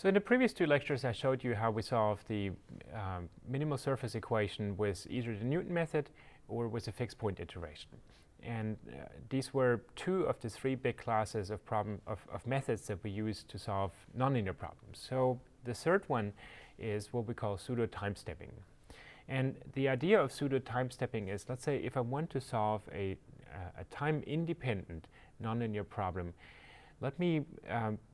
So in the previous two lectures, I showed you how we solve the minimal surface equation with either the Newton method or with a fixed point iteration. And these were two of the three big classes of methods that we use to solve nonlinear problems. So the third one is what we call pseudo time stepping. And the idea of pseudo time stepping is, let's say if I want to solve a time independent nonlinear problem, let me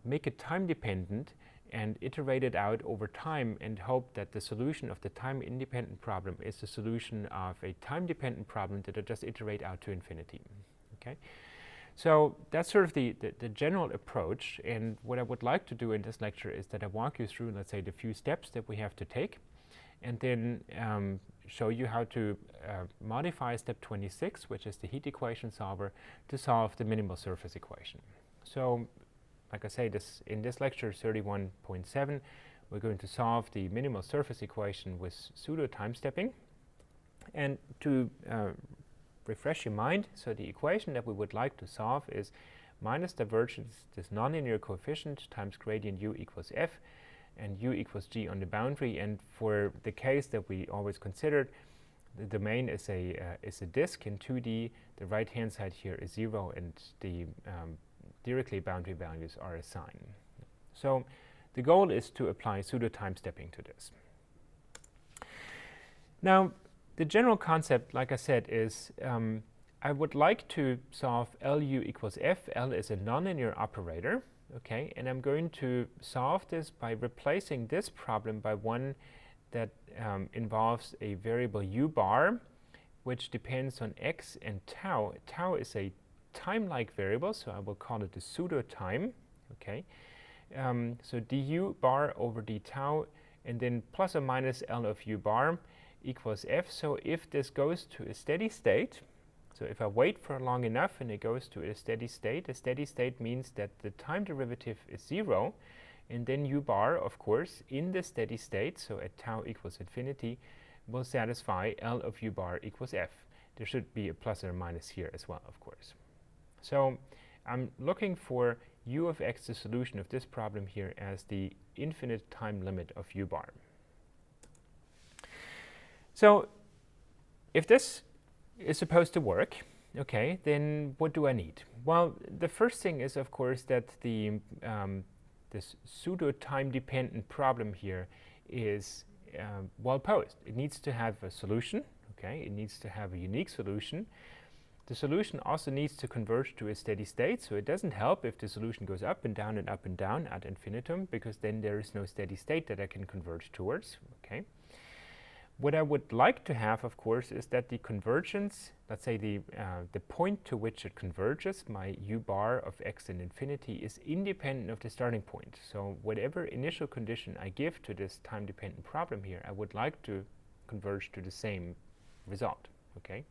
make it time dependent and iterate it out over time and hope that the solution of the time-independent problem is the solution of a time-dependent problem that I just iterate out to infinity. Okay? So that's sort of the general approach, and what I would like to do in this lecture is that I walk you through, let's say, the few steps that we have to take, and then show you how to modify step 26, which is the heat equation solver, to solve the minimal surface equation. So like I say, in this lecture 31.7, we're going to solve the minimal surface equation with pseudo time stepping. And to refresh your mind, so the equation that we would like to solve is minus divergence, this nonlinear coefficient, times gradient u equals f, and u equals g on the boundary. And for the case that we always considered, the domain is a disk in 2D. The right-hand side here is 0, and the Dirichlet boundary values are a sign. So the goal is to apply pseudo time stepping to this. Now, the general concept, like I said, is I would like to solve LU equals F. L is a nonlinear operator, okay? And I'm going to solve this by replacing this problem by one that involves a variable u bar, which depends on x and tau. Tau is a time-like variable, so I will call it the pseudo-time, okay? So du bar over d tau, and then plus or minus L of u bar equals f. So if this goes to a steady state, so if I wait for long enough and it goes to a steady state means that the time derivative is 0, and then u bar, of course, in the steady state, so at tau equals infinity, will satisfy L of u bar equals f. There should be a plus or minus here as well, of course. So I'm looking for u of x, the solution of this problem here, as the infinite time limit of u bar. So if this is supposed to work, okay, then what do I need? Well, the first thing is, of course, that this pseudo time dependent problem here is well posed. It needs to have a solution, okay? It needs to have a unique solution. The solution also needs to converge to a steady state, so it doesn't help if the solution goes up and down ad infinitum, because then there is no steady state that I can converge towards, okay? What I would like to have, of course, is that the convergence, let's say the point to which it converges, my u bar of x in infinity, is independent of the starting point. So whatever initial condition I give to this time-dependent problem here, I would like to converge to the same result, okay?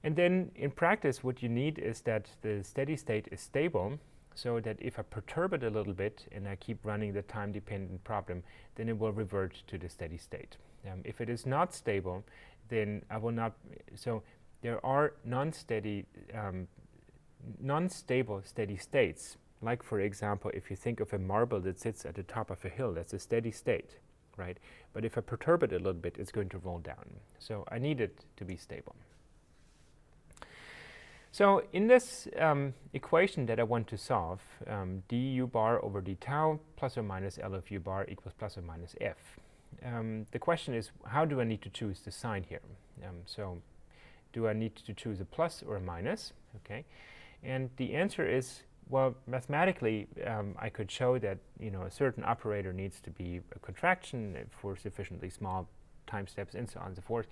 And then in practice, what you need is that the steady state is stable, so that if I perturb it a little bit and I keep running the time-dependent problem, then it will revert to the steady state. If it is not stable, then I will not. So there are non-stable steady states. Like, for example, if you think of a marble that sits at the top of a hill, that's a steady state, right? But if I perturb it a little bit, it's going to roll down. So I need it to be stable. So in this equation that I want to solve, du bar over d tau plus or minus L of u bar equals plus or minus f. The question is, how do I need to choose the sign here? So do I need to choose a plus or a minus? Okay, and the answer is, well, mathematically, I could show that a certain operator needs to be a contraction for sufficiently small time steps, and so on and so forth.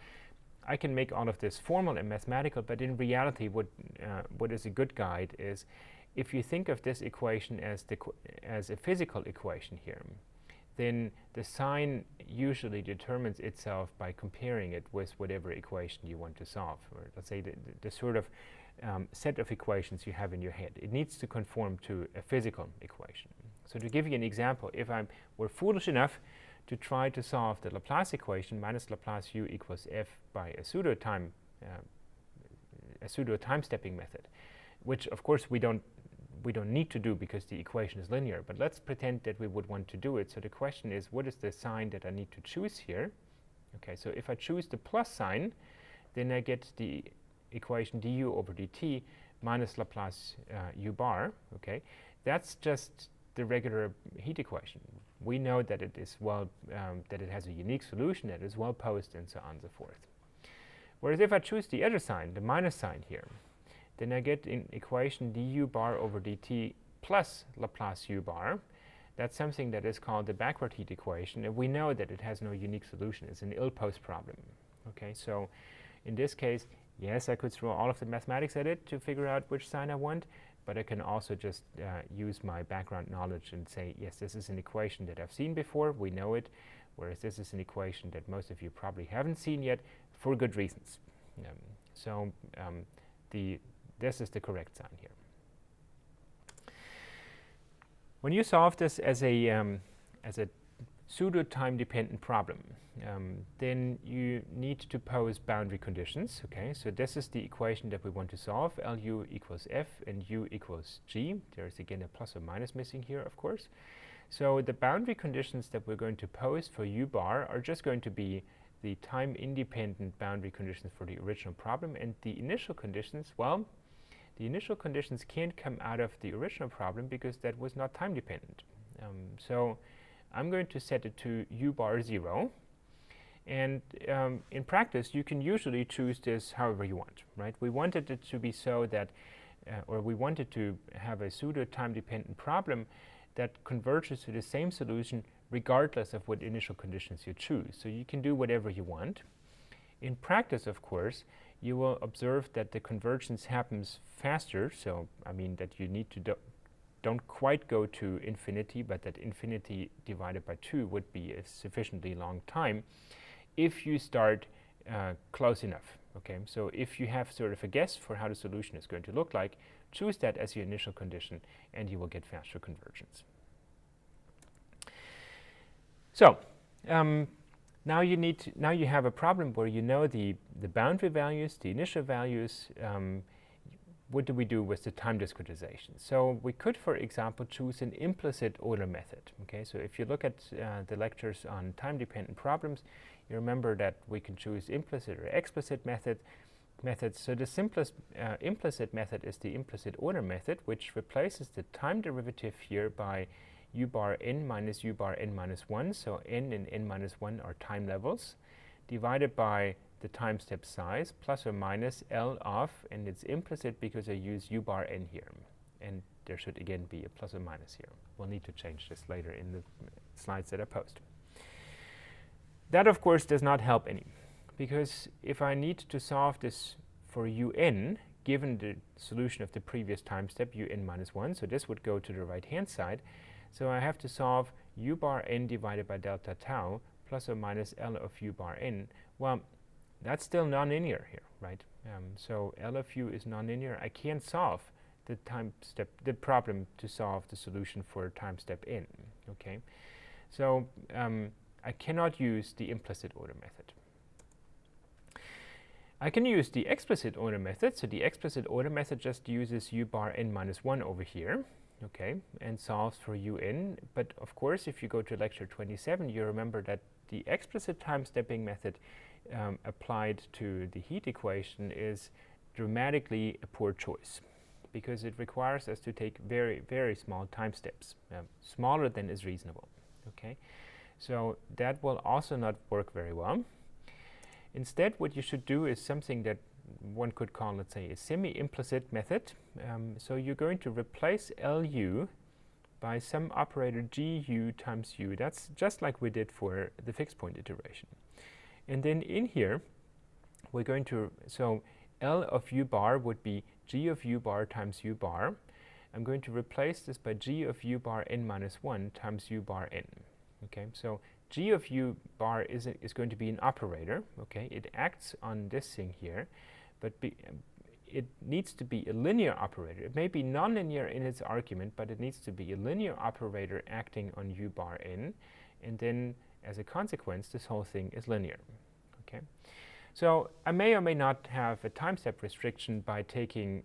I can make all of this formal and mathematical, but in reality, what is a good guide is if you think of this equation as a physical equation here, then the sign usually determines itself by comparing it with whatever equation you want to solve, or let's say the sort of set of equations you have in your head. It needs to conform to a physical equation. So to give you an example, if I were foolish enough to try to solve the Laplace equation minus Laplace u equals f by a pseudo time stepping method, which of course we don't we don't need to do because the equation is linear, but let's pretend that we would want to do it. So the question is, what is the sign that I need to choose here? Okay, so if I choose the plus sign, then I get the equation du over dt minus Laplace u bar. Okay, that's just the regular heat equation. We know that it is that it has a unique solution, that is well posed, and so on and so forth. Whereas if I choose the other sign, the minus sign here, then I get an equation du bar over dt plus Laplace u bar. That's something that is called the backward heat equation, and we know that it has no unique solution. It's an ill-posed problem. Okay, so in this case, yes, I could throw all of the mathematics at it to figure out which sign I want, but I can also just use my background knowledge and say, yes, this is an equation that I've seen before, we know it, whereas this is an equation that most of you probably haven't seen yet for good reasons. This is the correct sign here. When you solve this as a pseudo time-dependent problem, then you need to pose boundary conditions. Okay, so this is the equation that we want to solve. Lu equals f and u equals g. There's again a plus or minus missing here, of course. So the boundary conditions that we're going to pose for u bar are just going to be the time-independent boundary conditions for the original problem, and the initial conditions, well, the initial conditions can't come out of the original problem because that was not time-dependent. So I'm going to set it to u bar 0. And in practice, you can usually choose this however you want, right? We wanted it to be so that, or we wanted to have a pseudo time-dependent problem that converges to the same solution regardless of what initial conditions you choose. So you can do whatever you want. In practice, of course, you will observe that the convergence happens faster. So, I mean that you need to don't quite go to infinity, but that infinity divided by 2 would be a sufficiently long time if you start close enough. Okay, so if you have sort of a guess for how the solution is going to look like, choose that as your initial condition, and you will get faster convergence. So now you have a problem where you know the boundary values, the initial values. What do we do with the time discretization? So we could, for example, choose an implicit Euler method. Okay, so if you look at the lectures on time-dependent problems, you remember that we can choose implicit or explicit methods. So the simplest implicit method is the implicit Euler method, which replaces the time derivative here by u bar n minus u bar n minus 1. So n and n minus 1 are time levels, divided by the time step size plus or minus L of, and it's implicit because I use u bar n here. And there should again be a plus or minus here. We'll need to change this later in the slides that I post. That, of course, does not help any, because if I need to solve this for un, given the solution of the previous time step, un minus 1, so this would go to the right-hand side, so I have to solve u bar n divided by delta tau plus or minus L of u bar n. Well, that's still nonlinear here, right? So L of u is nonlinear. I can't solve the problem to solve the solution for time step n. Okay, so I cannot use the implicit Euler method. I can use the explicit Euler method. So the explicit Euler method just uses u bar n minus 1 over here, okay, and solves for un. But of course, if you go to lecture 27, you remember that the explicit time stepping method applied to the heat equation is dramatically a poor choice, because it requires us to take very, very small time steps, smaller than is reasonable. Okay, so that will also not work very well. Instead, what you should do is something that one could call, let's say, a semi-implicit method. So you're going to replace Lu by some operator gu times u. That's just like we did for the fixed point iteration. And then in here, we're going to, so L of u bar would be g of u bar times u bar. I'm going to replace this by g of u bar n minus 1 times u bar n. Okay, so g of u bar is going to be an operator. Okay, it acts on this thing here, but it needs to be a linear operator. It may be nonlinear in its argument, but it needs to be a linear operator acting on u bar n, and then as a consequence, this whole thing is linear. Okay, So I may or may not have a time step restriction by taking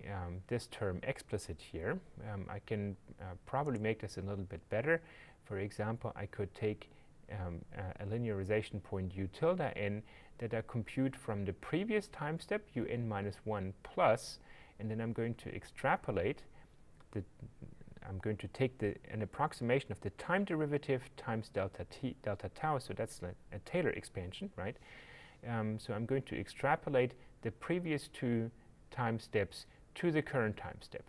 this term explicit here. I can probably make this a little bit better. For example, I could take a linearization point u tilde n that I compute from the previous time step un minus 1 plus, and then I'm going to extrapolate I'm going to take an approximation of the time derivative times delta tau, so that's a Taylor expansion, right? So I'm going to extrapolate the previous two time steps to the current time step.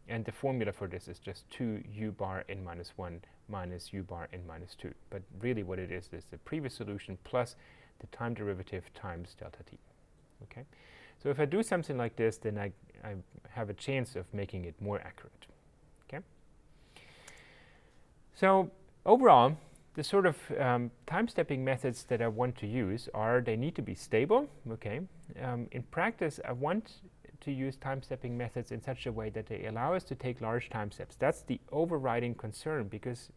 And the formula for this is just 2 u bar n minus 1 minus u bar n minus 2. But really what it is the previous solution plus the time derivative times delta t. Okay? So if I do something like this, then I have a chance of making it more accurate. Okay? So overall, the sort of time-stepping methods that I want to use are, they need to be stable. Okay? In practice, I want to use time-stepping methods in such a way that they allow us to take large time steps. That's the overriding concern, because,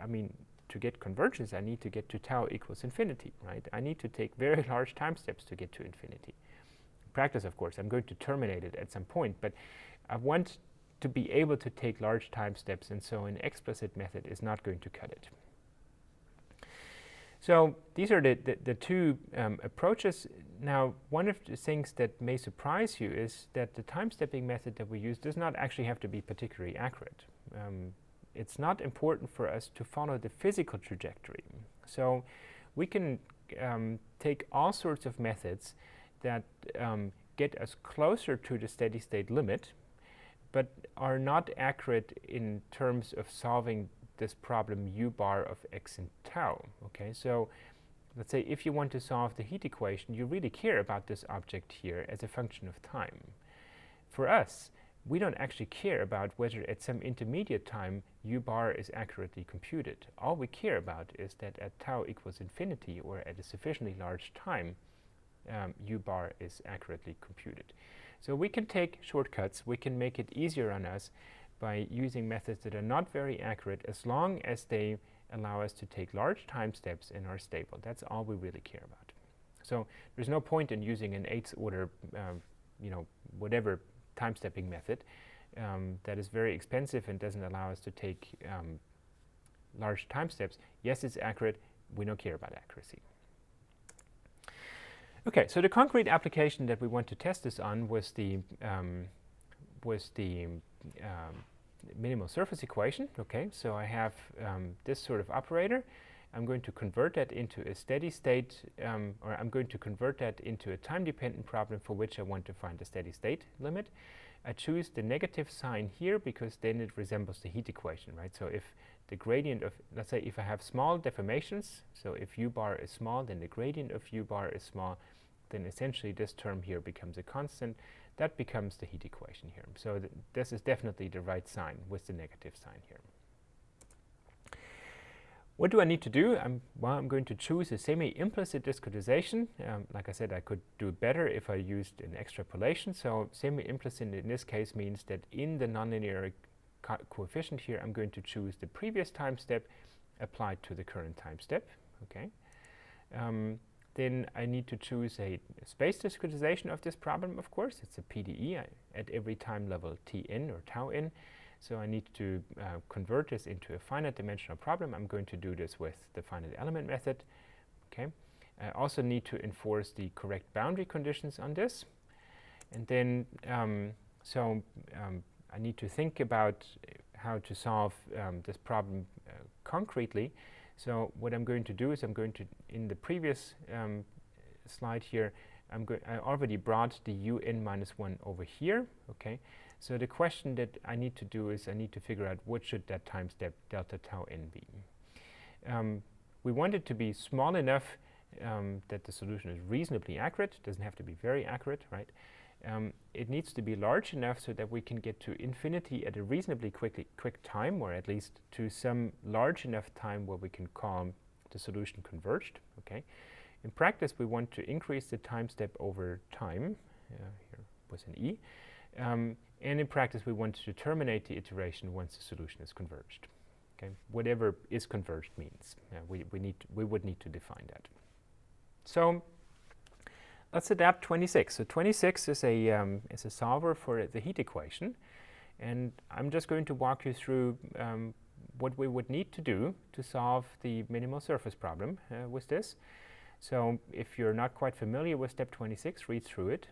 I mean, to get convergence, I need to get to tau equals infinity, right? I need to take very large time steps to get to infinity. In practice, of course, I'm going to terminate it at some point, but I want to be able to take large time steps, and so an explicit method is not going to cut it. So these are the two approaches. Now, one of the things that may surprise you is that the time-stepping method that we use does not actually have to be particularly accurate. It's not important for us to follow the physical trajectory. So we can take all sorts of methods that get us closer to the steady-state limit, but are not accurate in terms of solving this problem u bar of x and tau. Okay, so let's say if you want to solve the heat equation, you really care about this object here as a function of time. For us, we don't actually care about whether at some intermediate time u bar is accurately computed. All we care about is that at tau equals infinity, or at a sufficiently large time, u bar is accurately computed. So we can take shortcuts. We can make it easier on us by using methods that are not very accurate, as long as they allow us to take large time steps and are stable. That's all we really care about. So there's no point in using an 8th order, whatever time-stepping method that is very expensive and doesn't allow us to take large time steps. Yes, it's accurate. We don't care about accuracy. Okay, so the concrete application that we want to test this on was the minimal surface equation. Okay, so I have this sort of operator. I'm going to convert that into a steady state, or I'm going to convert that into a time-dependent problem for which I want to find the steady state limit. I choose the negative sign here because then it resembles the heat equation, right? So if the gradient of, let's say if I have small deformations, so if u bar is small, then the gradient of u bar is small, then essentially this term here becomes a constant. That becomes the heat equation here. So this is definitely the right sign with the negative sign here. What do I need to do? Well, I'm going to choose a semi-implicit discretization. Like I said, I could do better if I used an extrapolation. So semi-implicit in this case means that in the nonlinear coefficient here, I'm going to choose the previous time step applied to the current time step. Okay. Then I need to choose a space discretization of this problem, of course. It's a PDE at every time level Tn or tau n. So I need to convert this into a finite dimensional problem. I'm going to do this with the finite element method. Okay. I also need to enforce the correct boundary conditions on this. And then, I need to think about how to solve this problem concretely. So what I'm going to do is I'm going to, in the previous slide here, I already brought the un minus 1 over here. Okay. So the question that I need to do is I need to figure out what should that time step delta tau n be. We want it to be small enough that the solution is reasonably accurate. It doesn't have to be very accurate, right? It needs to be large enough so that we can get to infinity at a reasonably quick time, or at least to some large enough time where we can call the solution converged. Okay. In practice, we want to increase the time step over time. Here was an e. And in practice, we want to terminate the iteration once the solution is converged. Okay. Whatever is converged means. We would need to define that. So let's adapt 26. So 26 is a solver for the heat equation. And I'm just going to walk you through what we would need to do to solve the minimal surface problem with this. So if you're not quite familiar with step 26, read through it.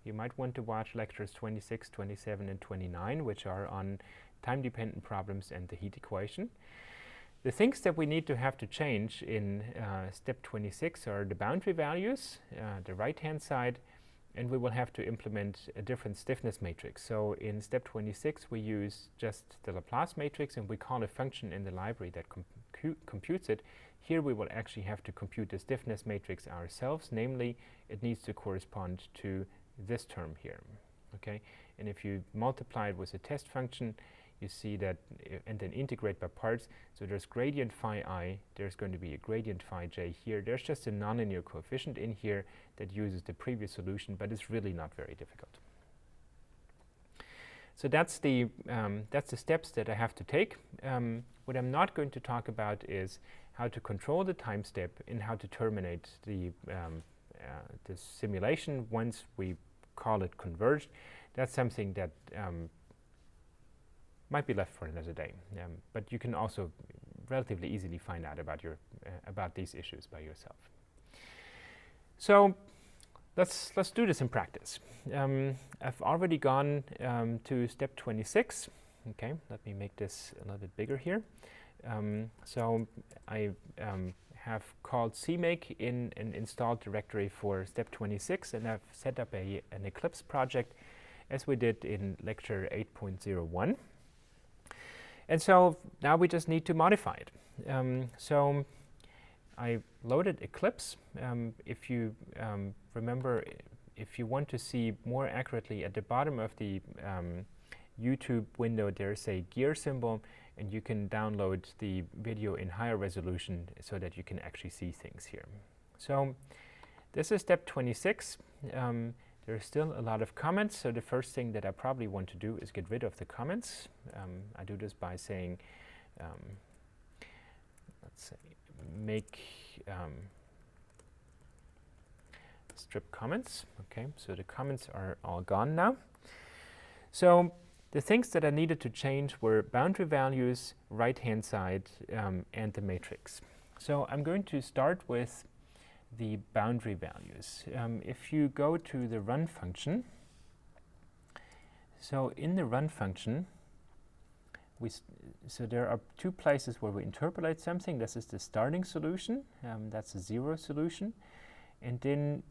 You might want to watch lectures 26, 27, and 29, which are on time-dependent problems and the heat equation. The things that we need to have to change in step 26 are the boundary values, the right-hand side, and we will have to implement a different stiffness matrix. So in step 26, we use just the Laplace matrix, and we call a function in the library that computes it. Here we will actually have to compute the stiffness matrix ourselves, namely it needs to correspond to this term here. Okay? And if you multiply it with a test function, you see that, and then integrate by parts, so there's gradient phi I, there's going to be a gradient phi j here. There's just a nonlinear coefficient in here that uses the previous solution, but it's really not very difficult. So that's the steps that I have to take. What I'm not going to talk about is how to control the time step and how to terminate the simulation once we call it converged. That's something that might be left for another day, but you can also relatively easily find out about these issues by yourself. So let's do this in practice. I've already gone to step 26. Okay, let me make this a little bit bigger here. So I have called CMake in an installed directory for step 26, and I've set up an Eclipse project as we did in lecture 8.01. And so now we just need to modify it. So I loaded Eclipse. If you remember, if you want to see more accurately, at the bottom of the YouTube window there's a gear symbol, and you can download the video in higher resolution so that you can actually see things here. So this is step 26. There's still a lot of comments, so the first thing that I probably want to do is get rid of the comments. I do this by saying, let's say, make strip comments. Okay, so the comments are all gone now. So the things that I needed to change were boundary values, right-hand side, and the matrix. So I'm going to start with the boundary values. If you go to the run function, so in the run function, so there are two places where we interpolate something. This is the starting solution, that's a 0 solution, and then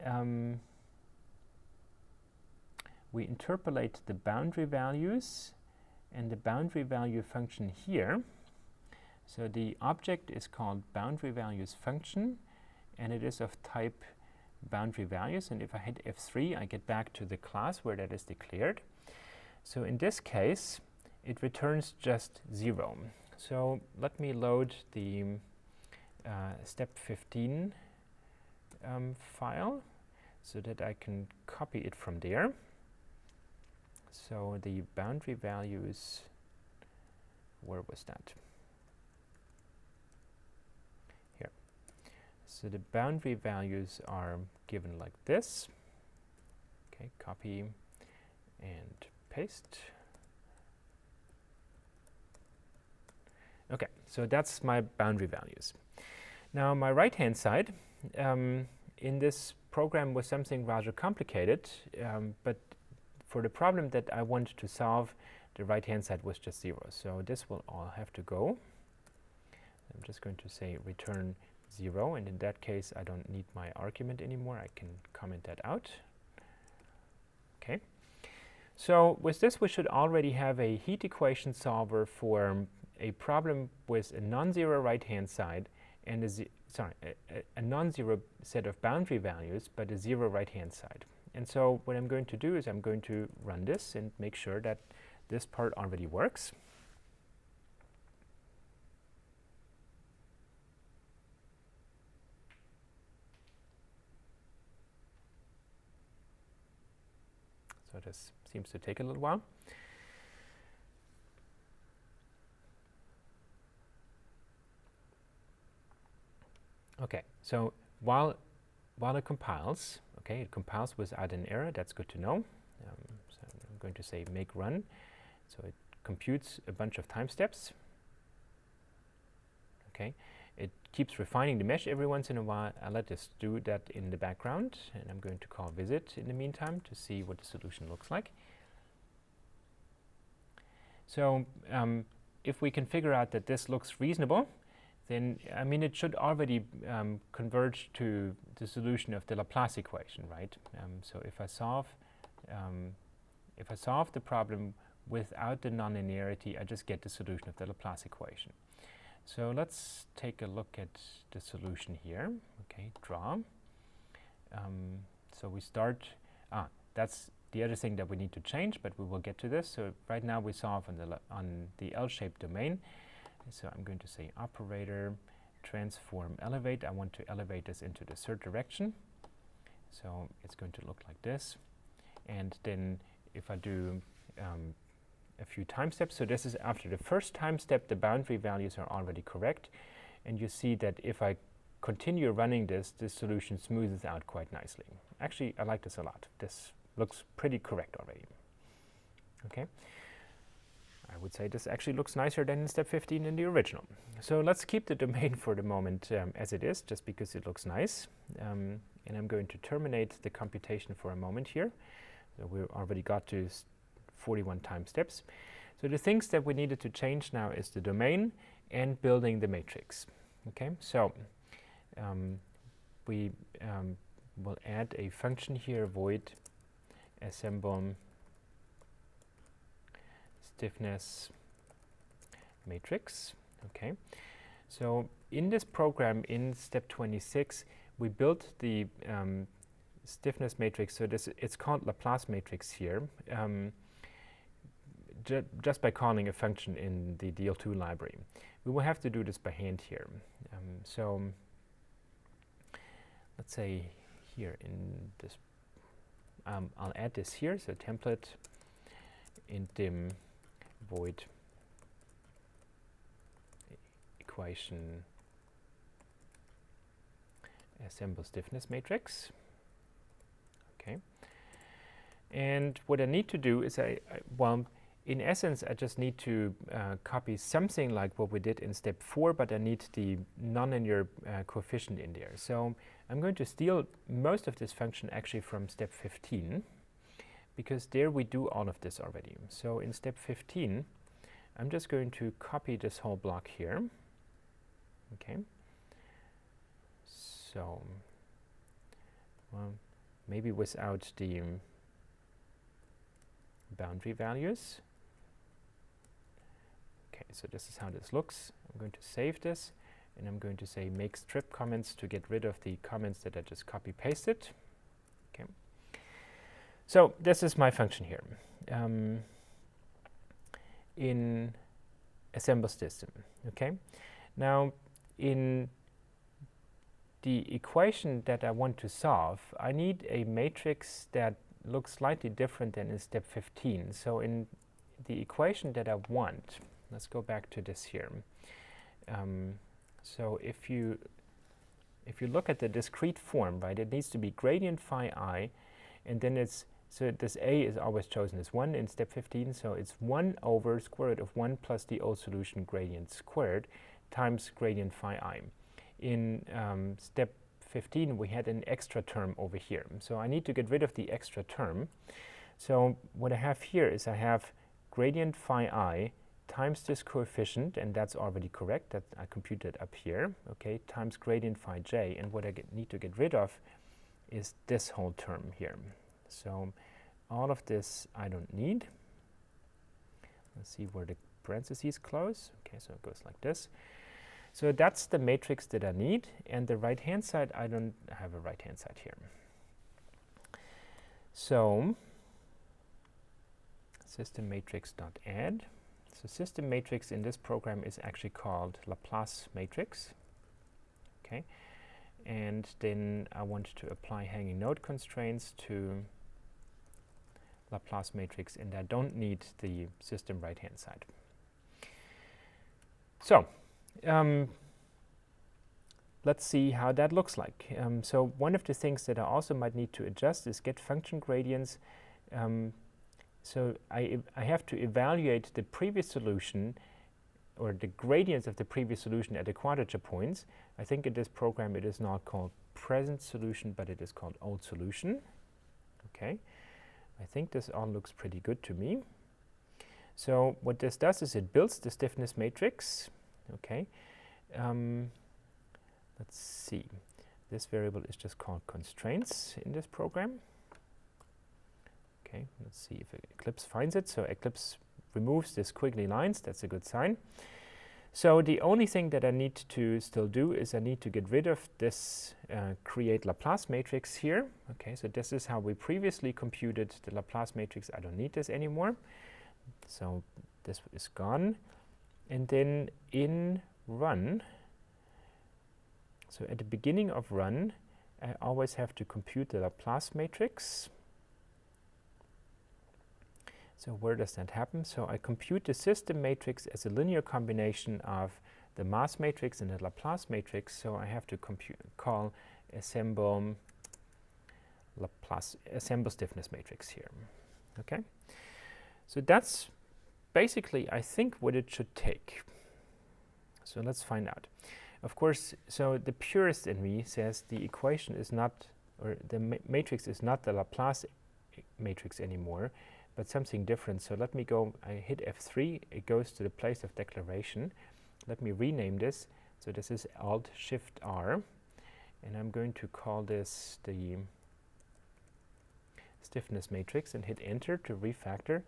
we interpolate the boundary values and the boundary value function here. So the object is called boundary values function, and it is of type boundary values. And if I hit F3, I get back to the class where that is declared. So in this case, it returns just 0. So let me load the step 15 file so that I can copy it from there. So the boundary values, where was that? Here. So the boundary values are given like this. Okay, copy and paste. Okay, so that's my boundary values. Now my right-hand side in this program was something rather complicated, but for the problem that I want to solve, the right-hand side was just 0. So this will all have to go. I'm just going to say return 0, and in that case I don't need my argument anymore. I can comment that out. Okay. So with this we should already have a heat equation solver for a problem with a non-zero right-hand side and a non-zero set of boundary values, but a 0 right-hand side. And so what I'm going to do is I'm going to run this and make sure that this part already works. So this seems to take a little while. Okay, so while it compiles, Okay, it compiles without an error. That's good to know. So I'm going to say make run. So it computes a bunch of time steps. Okay, it keeps refining the mesh every once in a while. I'll let this do that in the background, and I'm going to call visit in the meantime to see what the solution looks like. So if we can figure out that this looks reasonable, then I mean it should already converge to the solution of the Laplace equation, right? So if I solve the problem without the nonlinearity, I just get the solution of the Laplace equation. So let's take a look at the solution here. Okay, draw. So we start. That's the other thing that we need to change, but we will get to this. So right now we solve on the L-shaped domain. So I'm going to say operator, transform, elevate. I want to elevate this into the third direction. So it's going to look like this. And then if I do a few time steps, so this is after the first time step, the boundary values are already correct. And you see that if I continue running this solution smooths out quite nicely. Actually, I like this a lot. This looks pretty correct already. Okay. I would say this actually looks nicer than in step 15 in the original. So let's keep the domain for the moment as it is, just because it looks nice. And I'm going to terminate the computation for a moment here. So we already got to 41 time steps. So the things that we needed to change now is the domain and building the matrix. Okay, so we will add a function here, void assemble stiffness matrix. Okay, so in this program in step 26 we built the stiffness matrix. So it's called Laplace matrix here, just by calling a function in the deal.II library. We will have to do this by hand here. So let's say here in this, I'll add this here. So template in dim void equation assemble stiffness matrix. Okay. And what I need to do is well, in essence, I just need to copy something like what we did in step 4, but I need the nonlinear coefficient in there. So I'm going to steal most of this function actually from step 15, because there we do all of this already. So in step 15, I'm just going to copy this whole block here. Okay. So, well, maybe without the boundary values. Okay, so this is how this looks. I'm going to save this, and I'm going to say make strip comments to get rid of the comments that I just copy pasted. Okay. So this is my function here in assemble system. Okay. Now in the equation that I want to solve, I need a matrix that looks slightly different than in step 15. So in the equation that I want, let's go back to this here. So if you look at the discrete form, right, it needs to be gradient phi I, and then it's, so this A is always chosen as 1 in step 15, so it's 1 over square root of 1 plus the old solution gradient squared times gradient phi I. In step 15, we had an extra term over here. So I need to get rid of the extra term. So what I have here is I have gradient phi I times this coefficient, and that's already correct, that I computed up here, okay, times gradient phi j, and what I need to get rid of is this whole term here. So all of this I don't need. Let's see where the parentheses close. Okay, so it goes like this. So that's the matrix that I need, and the right-hand side, I don't have a right-hand side here. So system matrix.add. So system matrix in this program is actually called Laplace matrix. Okay, and then I want to apply hanging node constraints to Laplace matrix, and I don't need the system right-hand side. let's see how that looks like. So one of the things that I also might need to adjust is get function gradients. So I have to evaluate the previous solution or the gradients of the previous solution at the quadrature points. I think in this program it is not called present solution, but it is called old solution. Okay, I think this all looks pretty good to me. So what this does is it builds the stiffness matrix. Okay, let's see. This variable is just called constraints in this program. Okay, let's see if Eclipse finds it. So Eclipse removes these squiggly lines. That's a good sign. So the only thing that I need to still do is I need to get rid of this create Laplace matrix here. Okay, so this is how we previously computed the Laplace matrix. I don't need this anymore. So this is gone. And then in run, so at the beginning of run, I always have to compute the Laplace matrix. So where does that happen? So I compute the system matrix as a linear combination of the mass matrix and the Laplace matrix. So I have to call assemble stiffness matrix here. Okay. So that's basically, I think, what it should take. So let's find out. Of course, so the purist in me says the equation is not, or the matrix is not the Laplace matrix anymore, but something different. So let me go, I hit F3, it goes to the place of declaration. Let me rename this. So this is Alt-Shift-R, and I'm going to call this the stiffness matrix and hit enter to refactor.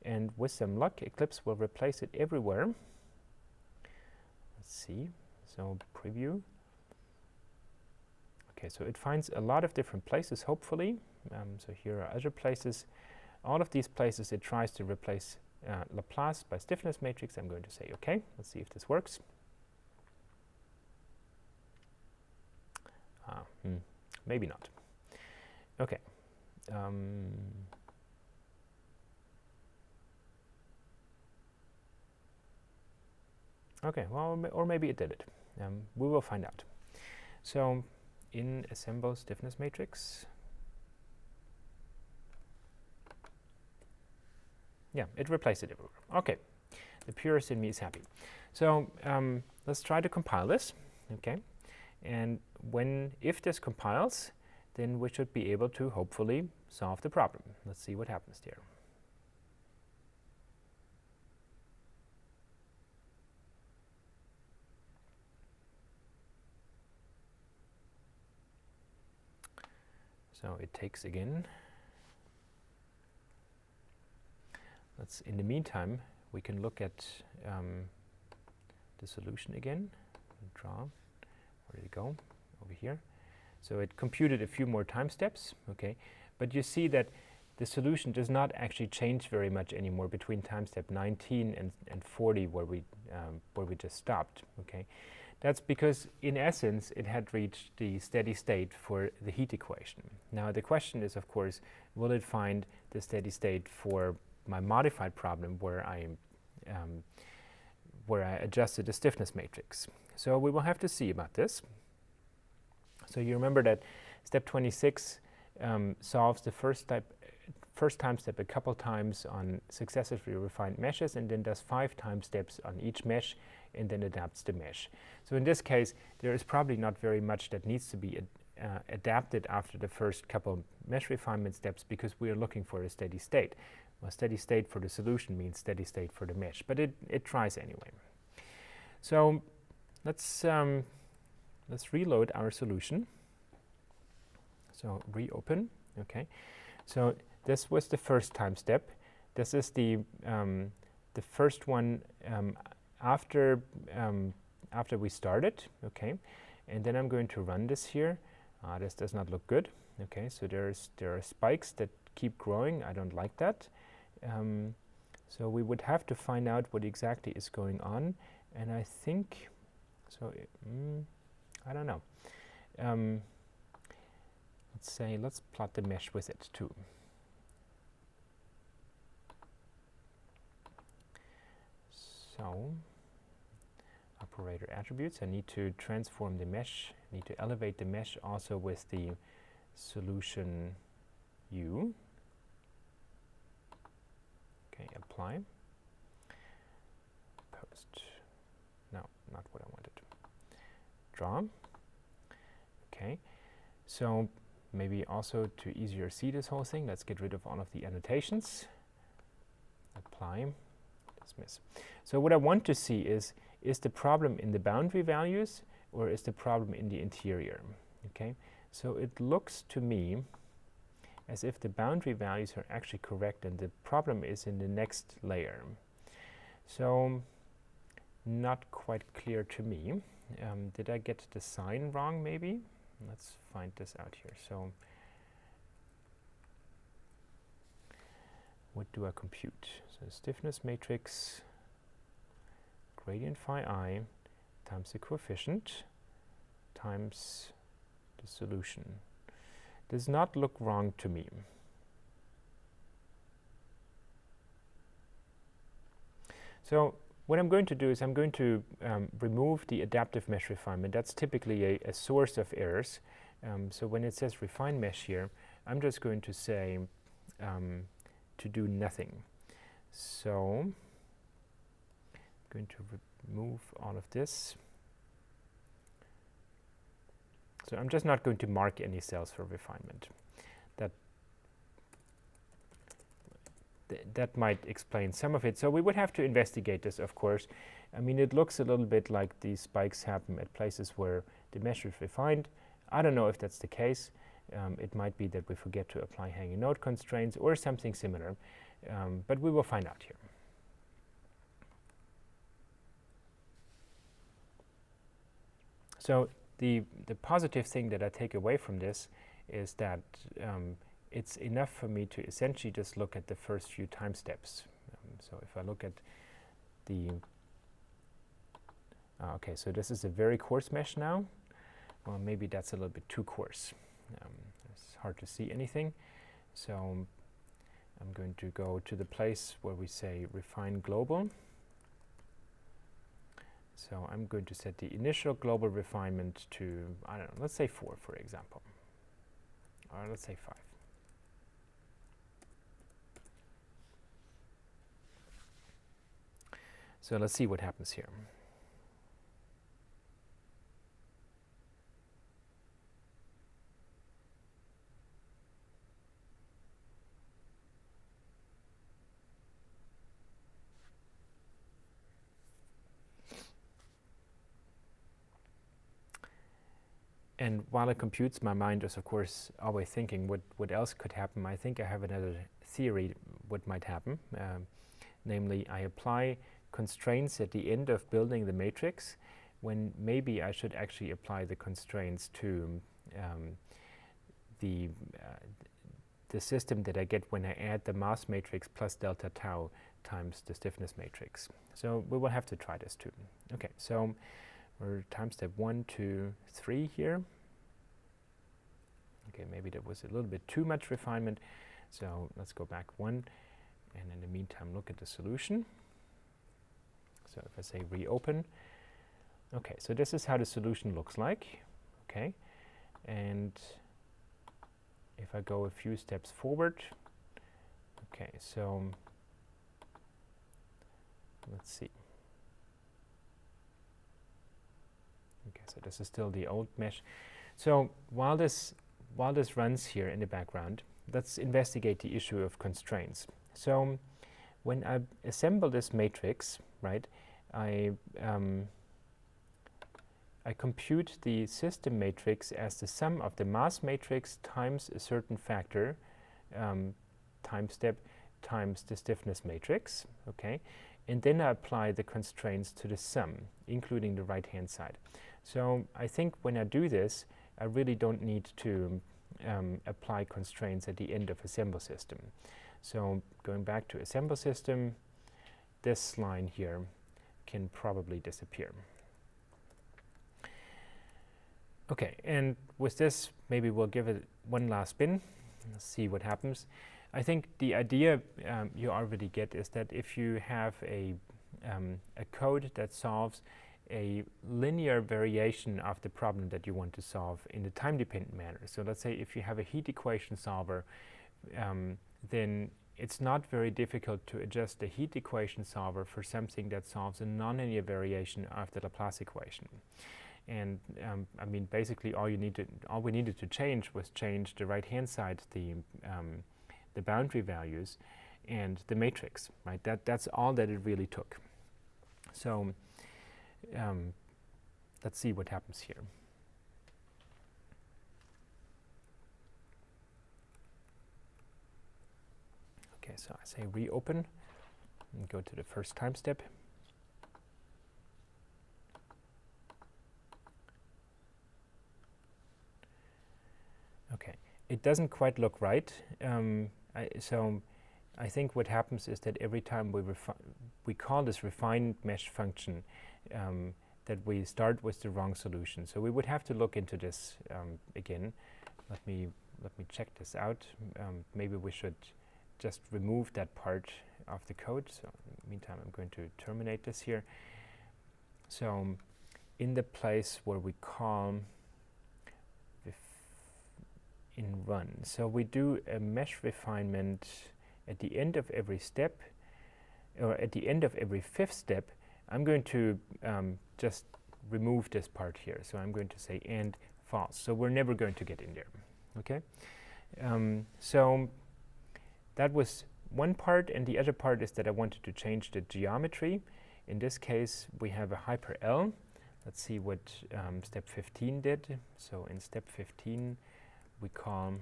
And with some luck, Eclipse will replace it everywhere. Let's see, so preview. Okay, so it finds a lot of different places, hopefully. So here are other places. All of these places it tries to replace Laplace by stiffness matrix. I'm going to say okay. Let's see if this works. Maybe not. Okay. Okay, well, or maybe it did it. We will find out. So in assemble stiffness matrix, yeah, it replaced it everywhere. Okay, the purist in me is happy. So let's try to compile this. Okay, and if this compiles, then we should be able to hopefully solve the problem. Let's see what happens there. So it takes again. In the meantime, we can look at the solution again. Draw. Where did it go? Over here. So it computed a few more time steps. Okay, but you see that the solution does not actually change very much anymore between time step 19 and 40, where we just stopped. Okay, that's because in essence it had reached the steady state for the heat equation. Now the question is, of course, will it find the steady state for my modified problem where I adjusted the stiffness matrix? So we will have to see about this. So you remember that step 26 solves the first time step a couple times on successively refined meshes, and then does 5 time steps on each mesh, and then adapts the mesh. So in this case, there is probably not very much that needs to be adapted after the first couple mesh refinement steps, because we are looking for a steady state. Well, steady state for the solution means steady state for the mesh, but it tries anyway. So let's reload our solution. So reopen. Okay. So this was the first time step. This is the first one after we started. Okay, and then I'm going to run this here. This does not look good. Okay, so there are spikes that keep growing. I don't like that. So we would have to find out what exactly is going on, and I think so. I don't know. Let's plot the mesh with it too. So I'll operator attributes. I need to transform the mesh, I need to elevate the mesh also with the solution U. Okay, apply. Post. No, not what I wanted. Draw. Okay, so maybe also to easier see this whole thing, let's get rid of all of the annotations. Apply. Dismiss. So what I want to see is the problem in the boundary values or is the problem in the interior? Okay, so it looks to me as if the boundary values are actually correct and the problem is in the next layer. So not quite clear to me. Did I get the sign wrong maybe? Let's find this out here. So what do I compute? So stiffness matrix gradient phi I times the coefficient times the solution. Does not look wrong to me. So what I'm going to do is I'm going to remove the adaptive mesh refinement. That's typically a source of errors. So when it says refine mesh here, I'm just going to say to do nothing. So I'm going to remove all of this. So I'm just not going to mark any cells for refinement. That might explain some of it. So we would have to investigate this, of course. I mean, it looks a little bit like these spikes happen at places where the mesh is refined. I don't know if that's the case. It might be that we forget to apply hanging node constraints or something similar, but we will find out here. So the positive thing that I take away from this is that it's enough for me to essentially just look at the first few time steps. So if I look at the, okay, so this is a very coarse mesh now. Well, maybe that's a little bit too coarse. It's hard to see anything. So I'm going to go to the place where we say refine global. So I'm going to set the initial global refinement to, I don't know, let's say 4, for example. Or let's say 5. So let's see what happens here. And while it computes, my mind is, of course, always thinking what else could happen. I think I have another theory what might happen. Namely, I apply constraints at the end of building the matrix, when maybe I should actually apply the constraints to the system that I get when I add the mass matrix plus delta tau times the stiffness matrix. So we will have to try this too. Okay, so we're time step 1, 2, 3 here. Okay, maybe that was a little bit too much refinement. So let's go back 1, and in the meantime look at the solution. So if I say reopen, okay, so this is how the solution looks like. Okay, and if I go a few steps forward, okay, so let's see. Okay, so this is still the old mesh. So while this runs here in the background, let's investigate the issue of constraints. So when I assemble this matrix, right, I compute the system matrix as the sum of the mass matrix times a certain factor, time step times the stiffness matrix, okay? And then I apply the constraints to the sum, including the right-hand side. So I think when I do this, I really don't need to apply constraints at the end of assemble system. So going back to assemble system, this line here can probably disappear. Okay, and with this, maybe we'll give it one last spin. Let's see what happens. I think the idea you already get is that if you have a code that solves a linear variation of the problem that you want to solve in a time-dependent manner. So let's say if you have a heat equation solver, then it's not very difficult to adjust the heat equation solver for something that solves a nonlinear variation of the Laplace equation. And I mean, basically, all we needed to change was change the right-hand side, the boundary values, and the matrix. Right? That's all that it really took. So let's see what happens here. Okay, so I say reopen and go to the first time step. Okay, it doesn't quite look right. So I think what happens is that every time we call this refined mesh function, that we start with the wrong solution. So we would have to look into this again. Let me check this out. Maybe we should just remove that part of the code. So in the meantime, I'm going to terminate this here. So in the place where we call in run, so we do a mesh refinement at the end of every step, or at the end of every fifth step. I'm going to just remove this part here. So I'm going to say and false. So we're never going to get in there. Okay. So that was one part, and the other part is that I wanted to change the geometry. In this case, we have a hyper L. Let's see what step 15 did. So in step 15, we call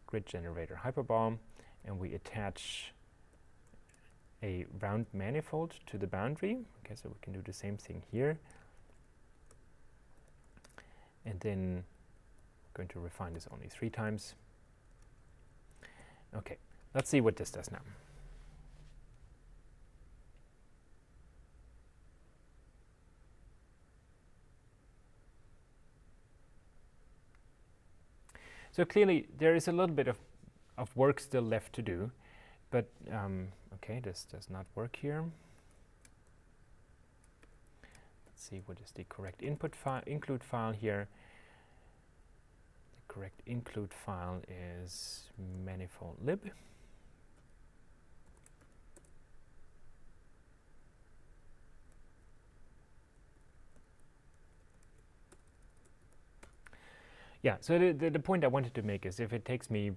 grid generator hyperball, and we attach a round manifold to the boundary. Okay, so we can do the same thing here. And then I'm going to refine this only 3 times. Okay, let's see what this does now. So clearly, there is a little bit of work still left to do, but okay, this does not work here. Let's see what is the correct input file, include file here. The correct include file is manifold lib. Yeah, so the point I wanted to make is if it takes me,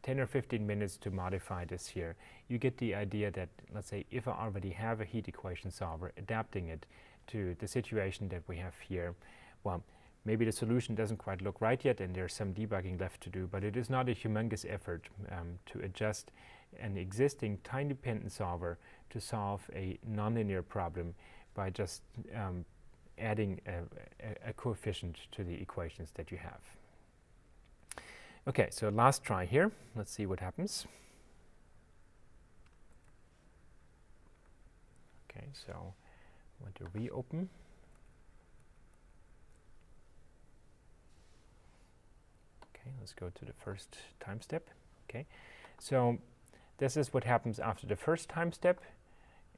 10 or 15 minutes to modify this here, you get the idea that, let's say, if I already have a heat equation solver, adapting it to the situation that we have here, well, maybe the solution doesn't quite look right yet and there's some debugging left to do, but it is not a humongous effort to adjust an existing time-dependent solver to solve a nonlinear problem by just adding a coefficient to the equations that you have. Okay, so last try here. Let's see what happens. Okay, so I want to reopen. Okay, let's go to the first time step. Okay, so this is what happens after the first time step,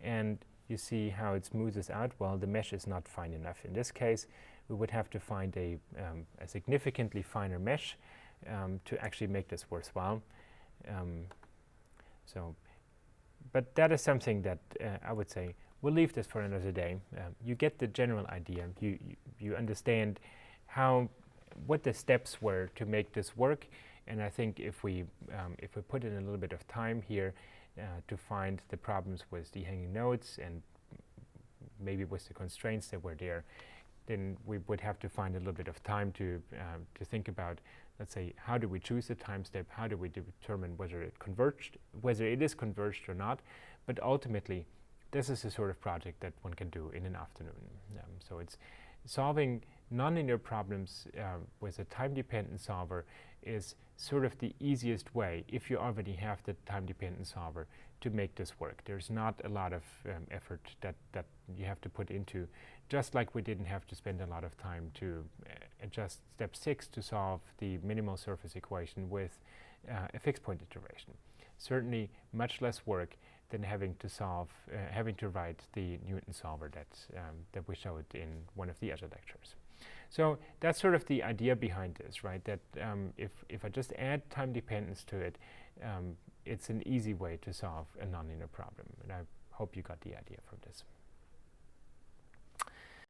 and you see how it smoothes out. Well, the mesh is not fine enough. In this case, we would have to find a significantly finer mesh to actually make this worthwhile. But that is something that I would say we'll leave this for another day. You get the general idea. You understand what the steps were to make this work, and I think if we put in a little bit of time here to find the problems with the hanging nodes and maybe with the constraints that were there, then we would have to find a little bit of time to think about, let's say, how do we choose the time step? How do we determine whether it is converged or not? But ultimately, this is the sort of project that one can do in an afternoon. So it's solving nonlinear problems with a time-dependent solver is sort of the easiest way, if you already have the time-dependent solver, to make this work. There's not a lot of effort that you have to put into, just like we didn't have to spend a lot of time to adjust step 6 to solve the minimal surface equation with a fixed point iteration. Certainly much less work than having to write the Newton solver that we showed in one of the other lectures. So that's sort of the idea behind this, right? That if I just add time dependence to it, it's an easy way to solve a nonlinear problem. And I hope you got the idea from this.